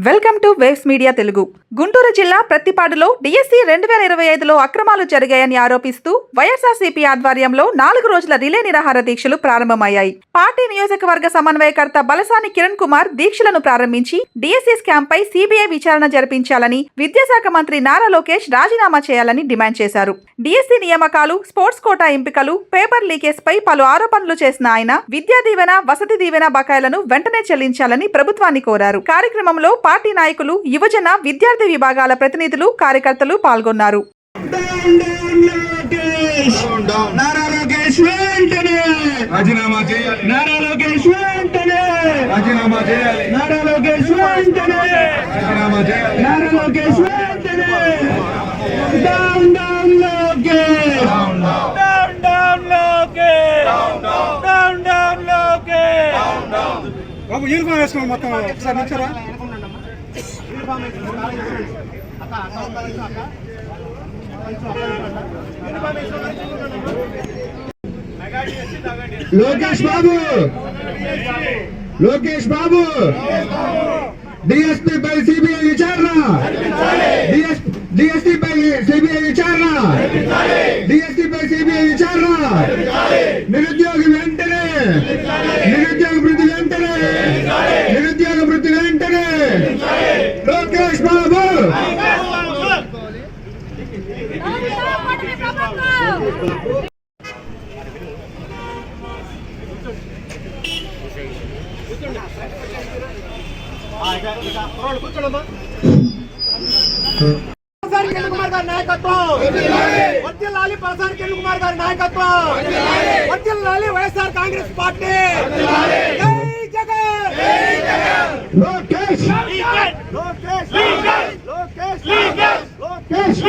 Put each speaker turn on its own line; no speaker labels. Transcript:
Welcome to waves media Telugu. Guntur జిల్లా ప్రత్తిపాడులో DSC 2025లో అక్రమాలు జరిగాయని ఆరోపిస్తూ వైఎస్ఆర్సీపీ ఆధ్వర్యంలో 4 రోజుల రిలే నిరాహార దీక్షలు ప్రారంభమయ్యాయి. పార్టీ నియోజకవర్గ సమన్వయకర్త బలసాని కిరణ్ కుమార్ దీక్షలను ప్రారంభించి డిఎస్సి స్కామ్ పై సిబిఐ విచారణ జరిపించాలని, విద్యాశాఖ మంత్రి నారా లోకేష్ రాజీనామా చేయాలని డిమాండ్ చేశారు. డిఎస్సి నియామకాలు, స్పోర్ట్స్ కోటా ఎంపికలు, పేపర్ లీకేజ్ పై పలు ఆరోపణలు చేసిన ఆయన విద్యా దీవెన, వసతి దీవెన బకాయిలను వెంటనే చెల్లించాలని ప్రభుత్వాన్ని కోరారు. కార్యక్రమంలో పార్టీ నాయకులు, యువజన, విద్యార్థి విభాగాల ప్రతినిధులు, కార్యకర్తలు పాల్గొన్నారు.
బాబు యూనిఫామ్ వేసుకోండి మొత్తం ఒకసారి నిల్చోరా.
లోకేష్ బాబు డిఎస్పీ పై సిబిఐ విచారణ, డిఎస్పీ పై సిబిఐ విచారణ, డిఎస్పీ పై సిబిఐ విచారణ. నిరుద్యోగ వెంటనే, నిరుద్యోగ వృత్తి వెంటనే, నిరుద్యోగ వృత్తి వెంటనే. లోకేష్ బాబు
వర్ధిల్లాలి బలసాని కిరణ్ కుమార్ గారి నాయకత్వం, వర్ధిల్లాలి వైఎస్ఆర్ కాంగ్రెస్ పార్టీ. జై జగన్, లోకేష్, లోకేష్, లోకేష్, లోకేష్.